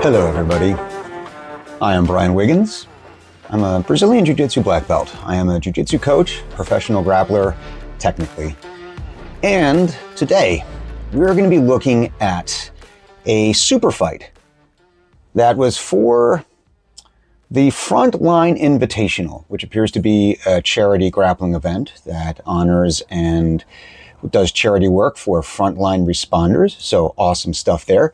Hello everybody, I am Brian Wiggins. I'm a Brazilian Jiu-Jitsu black belt. I am a Jiu-Jitsu coach, professional grappler, technically. And today, we're going to be looking at a super fight that was for the Frontline Invitational, which appears to be a charity grappling event that honors and does charity work for frontline responders. So awesome stuff there.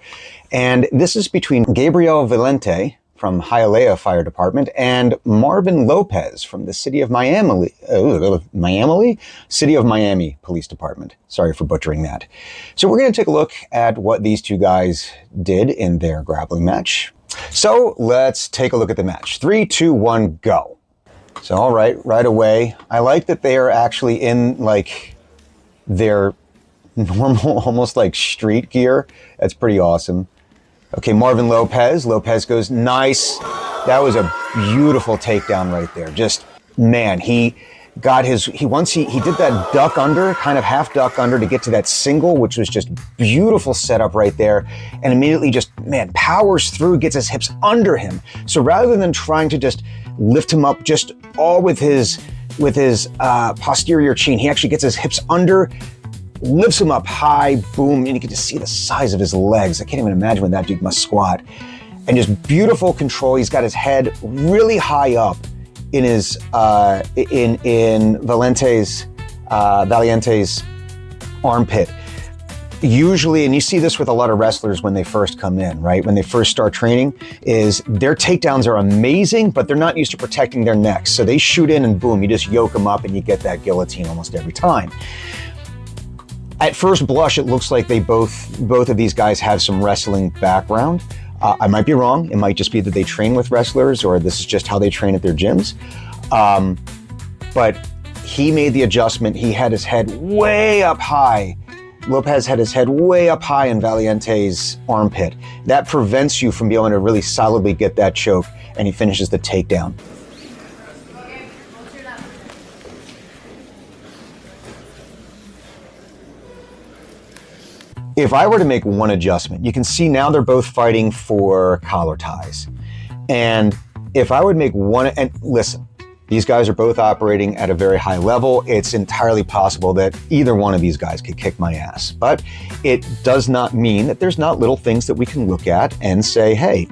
And this is between Gabriel Valiente from Hialeah Fire Department and Marvin Lopez from the City of Miami Police Department. Sorry for butchering that. So we're going to take a look at what these two guys did in their grappling match. So let's take a look at the match. 3, 2, 1, go. So all right away. I like that they are actually in like their normal, almost like street gear. That's pretty awesome. Okay, Marvin Lopez. Lopez goes, nice. That was a beautiful takedown right there. Just, man, he got his, he did that duck under, kind of half duck under to get to that single, which was just beautiful setup right there. And immediately just, man, powers through, gets his hips under him. So rather than trying to just lift him up just all with his posterior chain, he actually gets his hips under, lifts him up high, boom, and you can just see the size of his legs. I can't even imagine what that dude must squat. And just beautiful control. He's got his head really high up in his in Valiente's armpit. Usually, and you see this with a lot of wrestlers when they first come in, right? When they first start training, is their takedowns are amazing, but they're not used to protecting their necks. So they shoot in and boom, you just yoke them up and you get that guillotine almost every time. At first blush, it looks like they both of these guys have some wrestling background. I might be wrong. It might just be that they train with wrestlers or this is just how they train at their gyms. But he made the adjustment. He had his head way up high. Lopez had his head way up high in Valiente's armpit. That prevents you from being able to really solidly get that choke, and he finishes the takedown. If I were to make one adjustment, you can see now they're both fighting for collar ties. And if I would make one, and listen, these guys are both operating at a very high level. It's entirely possible that either one of these guys could kick my ass. But it does not mean that there's not little things that we can look at and say, hey,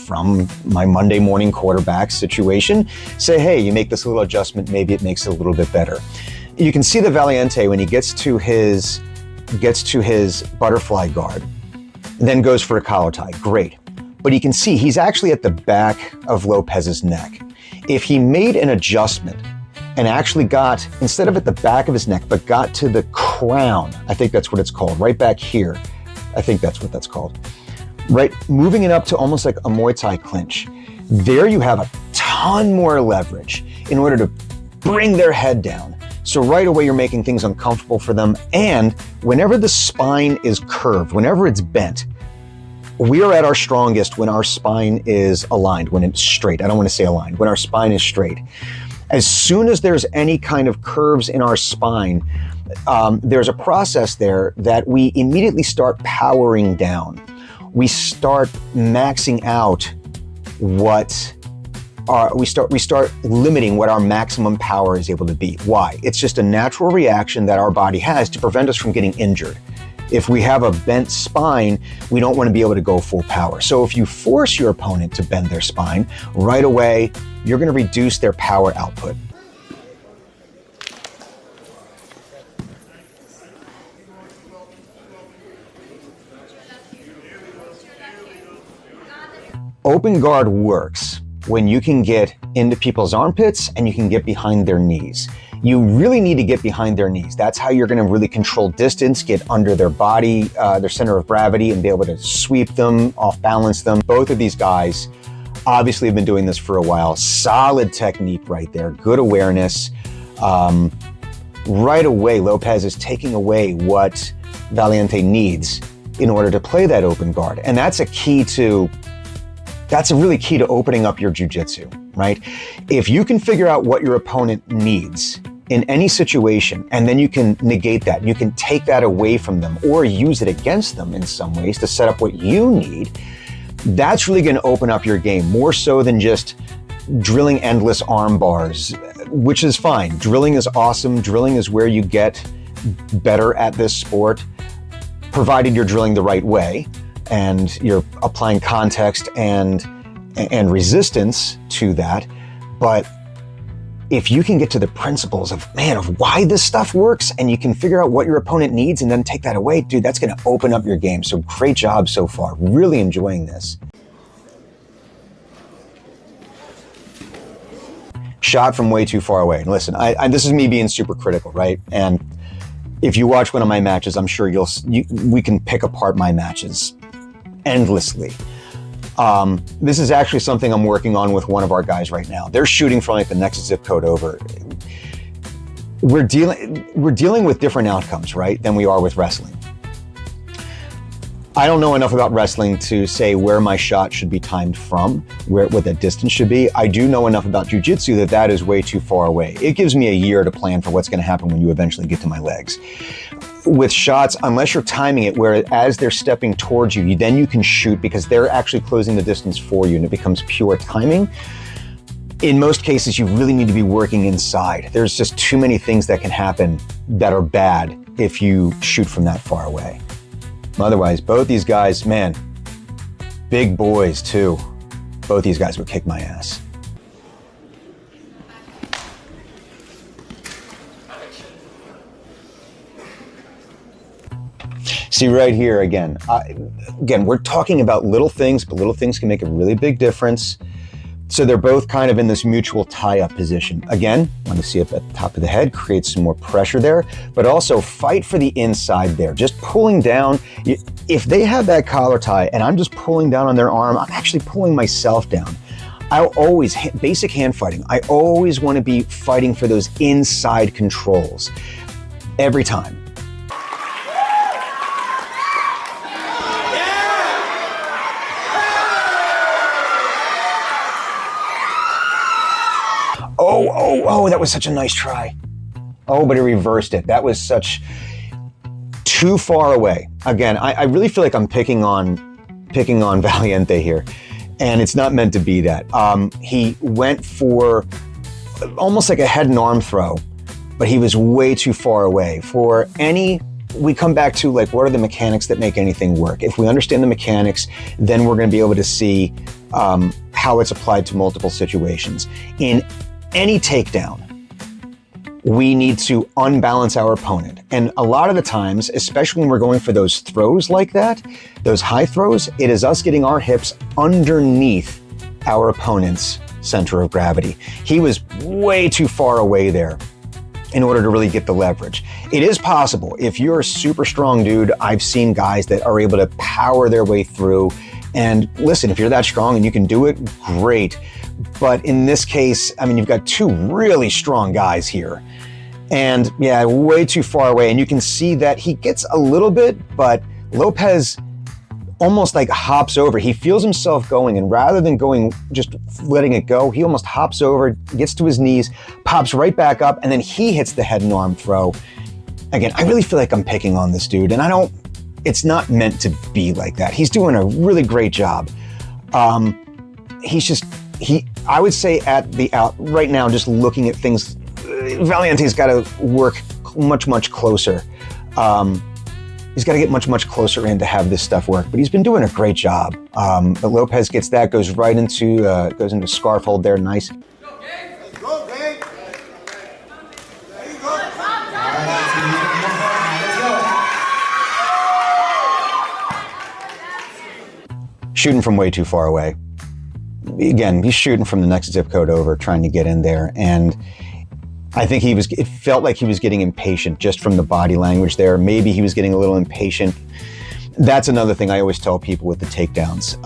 from my Monday morning quarterback situation, say, hey, you make this little adjustment, maybe it makes it a little bit better. You can see the Valiente when he gets to his butterfly guard, then goes for a collar tie. Great. But you can see he's actually at the back of Lopez's neck. If he made an adjustment and actually got, instead of at the back of his neck, but got to the crown, I think that's what it's called, right back here. I think that's what that's called. Right, moving it up to almost like a Muay Thai clinch. There you have a ton more leverage in order to bring their head down. So right away, you're making things uncomfortable for them. And whenever the spine is curved, whenever it's bent, we are at our strongest when our spine is aligned, when it's straight. I don't want to say aligned, when our spine is straight. As soon as there's any kind of curves in our spine, there's a process there that we immediately start powering down. We start maxing out we start limiting what our maximum power is able to be. Why? It's just a natural reaction that our body has to prevent us from getting injured. If we have a bent spine, we don't want to be able to go full power. So if you force your opponent to bend their spine, right away, you're going to reduce their power output. Open guard works when you can get into people's armpits and you can get behind their knees. You really need to get behind their knees. That's how you're going to really control distance, get under their body, their center of gravity, and be able to sweep them, off balance them. Both of these guys obviously have been doing this for a while. Solid technique right there, good awareness. Right away, Lopez is taking away what Valiente needs in order to play that open guard. And that's a really key to opening up your jiu-jitsu, right? If you can figure out what your opponent needs in any situation, and then you can negate that, you can take that away from them or use it against them in some ways to set up what you need, That's really going to open up your game more so than just drilling endless arm bars, which is fine. Drilling is awesome. Drilling is where you get better at this sport, provided you're drilling the right way and you're applying context and resistance to that. But if you can get to the principles of why this stuff works, and you can figure out what your opponent needs and then take that away, dude, that's going to open up your game. So great job so far. Really enjoying this. Shot from way too far away. And listen, this is me being super critical, right? And if you watch one of my matches, I'm sure we can pick apart my matches endlessly. This is actually something I'm working on with one of our guys right now. They're shooting from like the next zip code over. We're dealing with different outcomes, right, than we are with wrestling. I don't know enough about wrestling to say where my shot should be timed from, what that distance should be. I do know enough about jiu-jitsu that is way too far away. It gives me a year to plan for what's going to happen when you eventually get to my legs. With shots, unless you're timing it where as they're stepping towards you, then you can shoot because they're actually closing the distance for you and it becomes pure timing. In most cases, you really need to be working inside. There's just too many things that can happen that are bad if you shoot from that far away. Otherwise, both these guys, man, big boys too. Both these guys would kick my ass. See right here, again, we're talking about little things, but little things can make a really big difference. So they're both kind of in this mutual tie-up position. Again, want to see up at the top of the head, create some more pressure there, but also fight for the inside there. Just pulling down. If they have that collar tie and I'm just pulling down on their arm, I'm actually pulling myself down. I'll always, basic hand fighting, I always want to be fighting for those inside controls. Every time. Oh, that was such a nice try. Oh, but he reversed it. That was such too far away. Again, I really feel like I'm picking on Valiente here, and it's not meant to be that. He went for almost like a head and arm throw, but he was way too far away. We come back to like, what are the mechanics that make anything work? If we understand the mechanics, then we're going to be able to see how it's applied to multiple situations. In any takedown, we need to unbalance our opponent. And a lot of the times, especially when we're going for those throws like that, those high throws, it is us getting our hips underneath our opponent's center of gravity. He was way too far away there in order to really get the leverage. It is possible. If you're a super strong dude, I've seen guys that are able to power their way through. And listen, if you're that strong and you can do it, great. But in this case, I mean, you've got two really strong guys here. And yeah, way too far away. And you can see that he gets a little bit, but Lopez almost like hops over. He feels himself going, and rather than going, just letting it go, he almost hops over, gets to his knees, pops right back up, and then he hits the head and arm throw. Again, I really feel like I'm picking on this dude, and it's not meant to be like that. He's doing a really great job. I would say right now, just looking at things, Valiente's got to work much closer. He's got to get much closer in to have this stuff work, but he's been doing a great job. But Lopez gets that, goes into scarf hold there, nice. Let's go, Gabe. There you go. Shooting from way too far away. Again, he's shooting from the next zip code over, trying to get in there. And I think it felt like he was getting impatient just from the body language there. Maybe he was getting a little impatient. That's another thing I always tell people with the takedowns.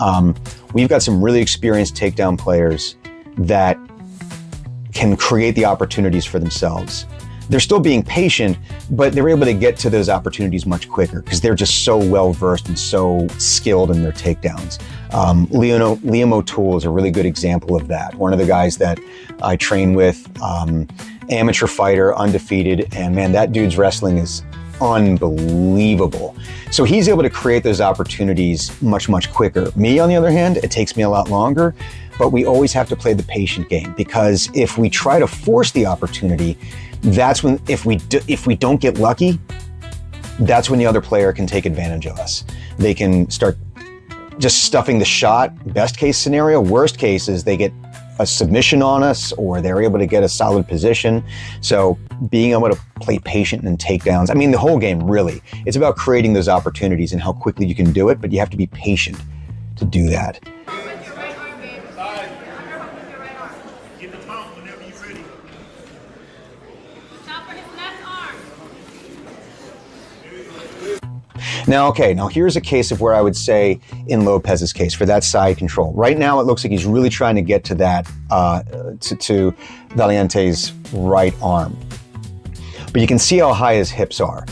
We've got some really experienced takedown players that can create the opportunities for themselves. They're still being patient, but they're able to get to those opportunities much quicker because they're just so well-versed and so skilled in their takedowns. Liam O'Toole is a really good example of that. One of the guys that I train with, amateur fighter, undefeated, and man, that dude's wrestling is unbelievable. So he's able to create those opportunities much, much quicker. Me, on the other hand, it takes me a lot longer, but we always have to play the patient game, because if we try to force the opportunity, that's when, if we don't get lucky, that's when the other player can take advantage of us. They can start just stuffing the shot, best case scenario. Worst case is they get a submission on us, or they're able to get a solid position. So being able to play patient and takedowns, I mean, the whole game really, it's about creating those opportunities and how quickly you can do it, but you have to be patient to do that. Now, okay, now here's a case of where I would say in Lopez's case for that side control. Right now, it looks like he's really trying to get to that, to Valiente's right arm. But you can see how high his hips are.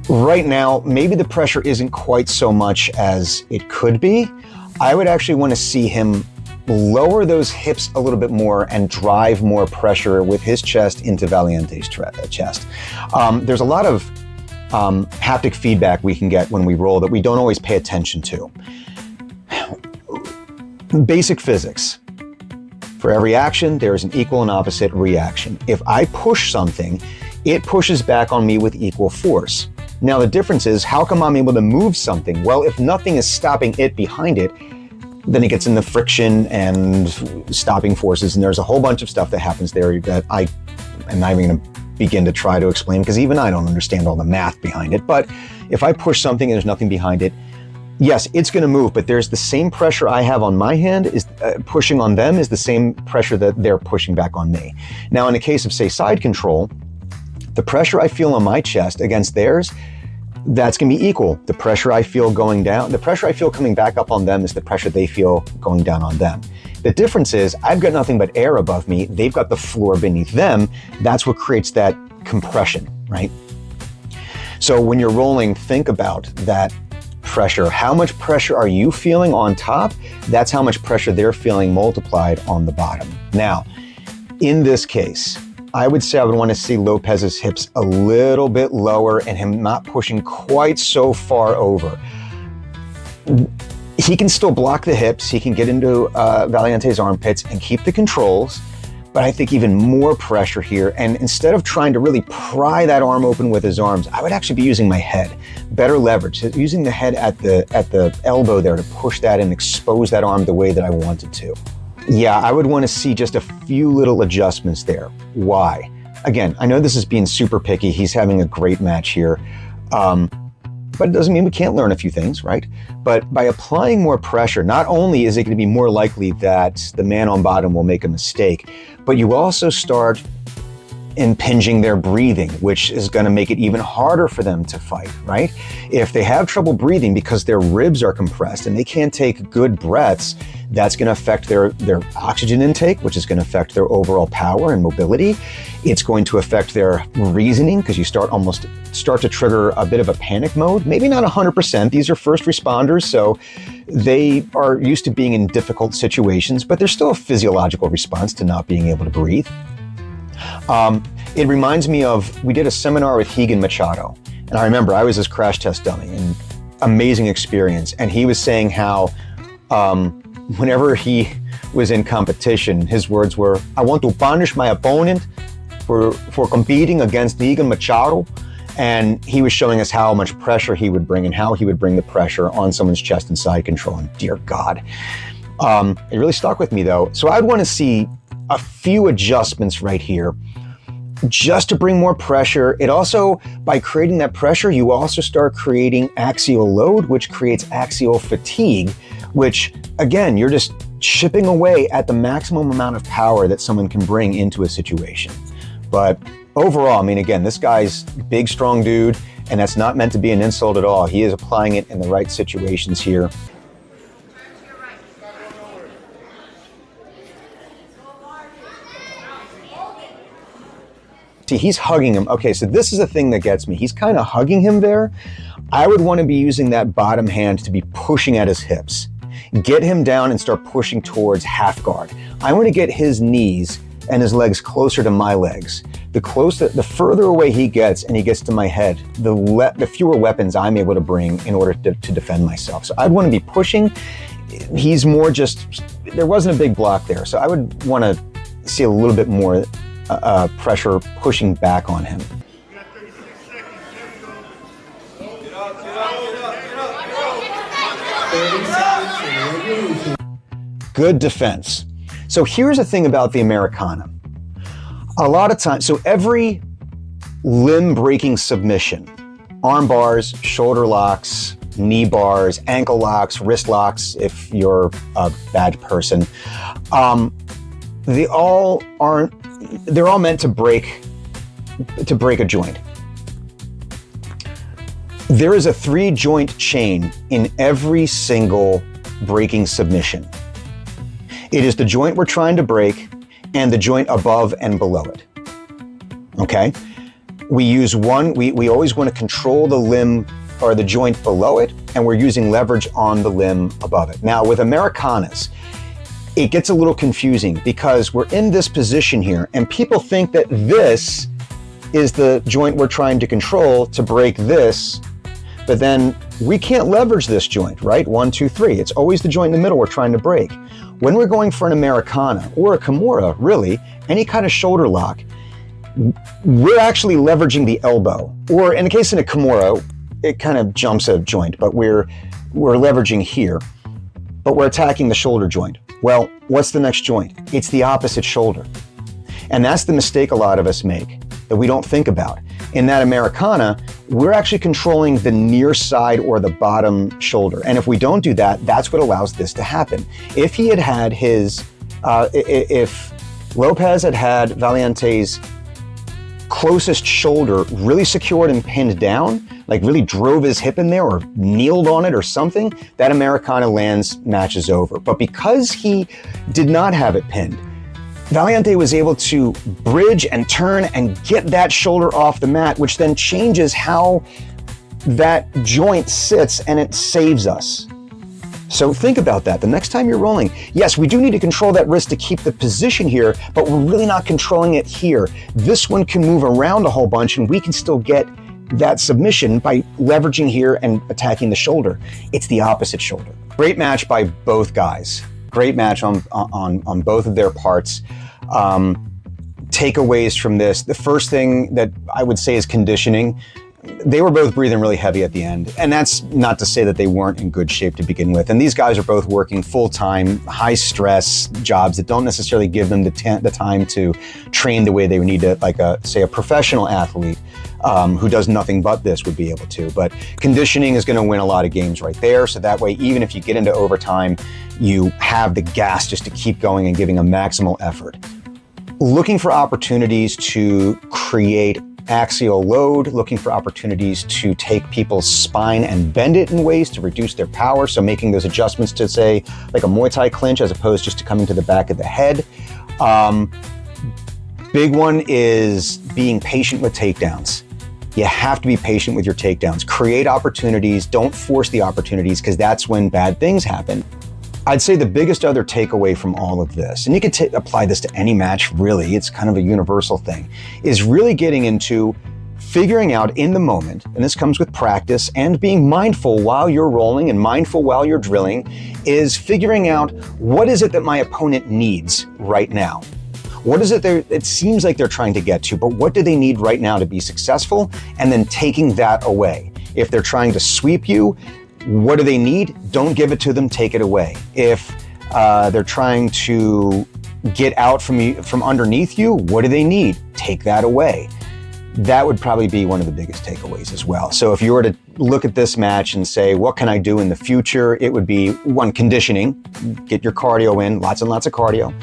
Right now, maybe the pressure isn't quite so much as it could be. I would actually want to see him lower those hips a little bit more and drive more pressure with his chest into Valiente's chest. There's a lot of haptic feedback we can get when we roll that we don't always pay attention to. Basic physics. For every action, there is an equal and opposite reaction. If I push something, it pushes back on me with equal force. Now the difference is, how come I'm able to move something? Well, if nothing is stopping it behind it, then it gets into friction and stopping forces, and there's a whole bunch of stuff that happens there that I am not even going to begin to try to explain, because even I don't understand all the math behind it. But if I push something and there's nothing behind it, yes, it's going to move, but there's the same pressure I have on my hand is pushing on them is the same pressure that they're pushing back on me. Now, in the case of, say, side control, the pressure I feel on my chest against theirs, that's going to be equal. The pressure I feel going down, the pressure I feel coming back up on them is the pressure they feel going down on them. The difference is I've got nothing but air above me. They've got the floor beneath them. That's what creates that compression, right? So when you're rolling, think about that pressure. How much pressure are you feeling on top? That's how much pressure they're feeling multiplied on the bottom. Now, in this case, I would say I would want to see Lopez's hips a little bit lower and him not pushing quite so far over. He can still block the hips, he can get into Valiente's armpits and keep the controls, but I think even more pressure here. And instead of trying to really pry that arm open with his arms, I would actually be using my head. Better leverage, using the head at the elbow there to push that and expose that arm the way that I wanted to. Yeah, I would want to see just a few little adjustments there. Why? Again, I know this is being super picky. He's having a great match here. But it doesn't mean we can't learn a few things, right? But by applying more pressure, not only is it going to be more likely that the man on bottom will make a mistake, but you also start impinging their breathing, which is going to make it even harder for them to fight, right? If they have trouble breathing because their ribs are compressed and they can't take good breaths, that's going to affect their oxygen intake, which is going to affect their overall power and mobility. It's going to affect their reasoning, because you start to trigger a bit of a panic mode. Maybe not 100%. These are first responders, so they are used to being in difficult situations, but there's still a physiological response to not being able to breathe. It reminds me of, we did a seminar with Higan Machado, and I remember I was his crash test dummy, and amazing experience. And he was saying how whenever he was in competition, his words were, "I want to punish my opponent for competing against Higan Machado." And he was showing us how much pressure he would bring and how he would bring the pressure on someone's chest and side control. And dear God, it really stuck with me though. So I'd want to see a few adjustments right here just to bring more pressure. It also, by creating that pressure, you also start creating axial load, which creates axial fatigue, which again, you're just chipping away at the maximum amount of power that someone can bring into a situation. But overall, I mean, again, this guy's big, strong dude, and that's not meant to be an insult at all. He is applying it in the right situations here. See, he's hugging him. Okay, so this is the thing that gets me. He's kind of hugging him there. I would want to be using that bottom hand to be pushing at his hips. Get him down and start pushing towards half guard. I want to get his knees and his legs closer to my legs. the further away he gets and he gets to my head, the fewer weapons I'm able to bring in order to defend myself. So I'd want to be pushing. He's more just, there wasn't a big block there. So I would want to see a little bit more pressure pushing back on him. Good defense. So here's the thing about the Americana. A lot of times, so every limb breaking submission, arm bars, shoulder locks, knee bars, ankle locks, wrist locks, if you're a bad person, they're all meant to break a joint. There is a 3-joint chain in every single breaking submission. It is the joint we're trying to break and the joint above and below it. Okay? We always want to control the limb or the joint below it, and we're using leverage on the limb above it. Now, with Americanas, it gets a little confusing because we're in this position here, and people think that this is the joint we're trying to control to break this, but then we can't leverage this joint, right? 1, 2, 3. It's always the joint in the middle we're trying to break. When we're going for an Americana or a Kimura, really, any kind of shoulder lock, we're actually leveraging the elbow. Or in the case of a Kimura, it kind of jumps a joint, but we're leveraging here, but we're attacking the shoulder joint. Well, what's the next joint? It's the opposite shoulder. And that's the mistake a lot of us make that we don't think about. In that Americana, we're actually controlling the near side or the bottom shoulder. And if we don't do that, that's what allows this to happen. If he had his, if Lopez had Valiente's closest shoulder really secured and pinned down, like really drove his hip in there or kneeled on it or something, that Americana lands match is over. But because he did not have it pinned, Valiente was able to bridge and turn and get that shoulder off the mat, which then changes how that joint sits and it saves us. So think about that. The next time you're rolling, yes, we do need to control that wrist to keep the position here, but we're really not controlling it here. This one can move around a whole bunch and we can still get that submission by leveraging here and attacking the shoulder. It's the opposite shoulder. Great match by both guys. Great match on both of their parts. Takeaways from this. The first thing that I would say is conditioning. They were both breathing really heavy at the end. And that's not to say that they weren't in good shape to begin with. And these guys are both working full-time, high-stress jobs that don't necessarily give them the time to train the way they would need to, like say a professional athlete who does nothing but this would be able to. But conditioning is going to win a lot of games right there. So that way, even if you get into overtime, you have the gas just to keep going and giving a maximal effort. Looking for opportunities to create axial load, looking for opportunities to take people's spine and bend it in ways to reduce their power. So making those adjustments to, say, like a Muay Thai clinch as opposed just to coming to the back of the head. Big one is being patient with takedowns. You have to be patient with your takedowns. Create opportunities, don't force the opportunities, because that's when bad things happen. I'd say the biggest other takeaway from all of this, and you could apply this to any match really, it's kind of a universal thing, is really getting into figuring out in the moment, and this comes with practice and being mindful while you're rolling and mindful while you're drilling, is figuring out what is it that my opponent needs right now. What is it it seems like they're trying to get to, but what do they need right now to be successful? And then taking that away. If they're trying to sweep you, what do they need? Don't give it to them, take it away. If they're trying to get out from underneath you, what do they need? Take that away. That would probably be one of the biggest takeaways as well. So if you were to look at this match and say, what can I do in the future? It would be, one, conditioning. Get your cardio in, lots and lots of cardio.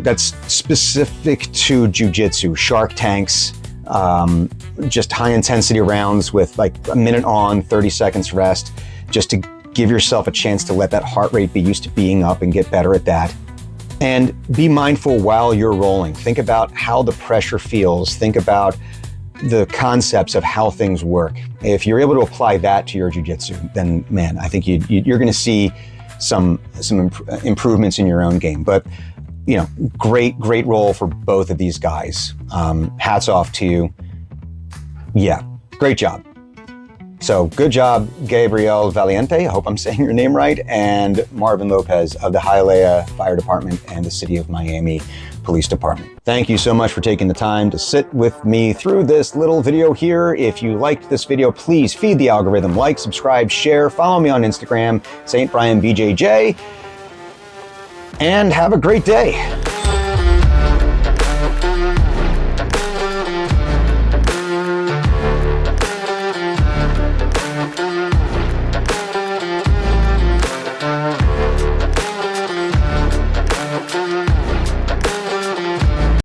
That's specific to jiu-jitsu, shark tanks, just high intensity rounds with like a minute on, 30 seconds rest, just to give yourself a chance to let that heart rate be used to being up and get better at that. And be mindful while you're rolling. Think about how the pressure feels. Think about the concepts of how things work. If you're able to apply that to your jiu-jitsu, then man, I think you're going to see some improvements in your own game. But you know, great role for both of these guys. Hats off to you. Yeah, great job. So good job, Gabriel Valiente, I hope I'm saying your name right, and Marvin Lopez of the Hialeah Fire Department and the City of Miami Police Department. Thank you so much for taking the time to sit with me through this little video here. If you liked this video, please feed the algorithm, like, subscribe, share, follow me on Instagram, St. Brian BJJ, and have a great day.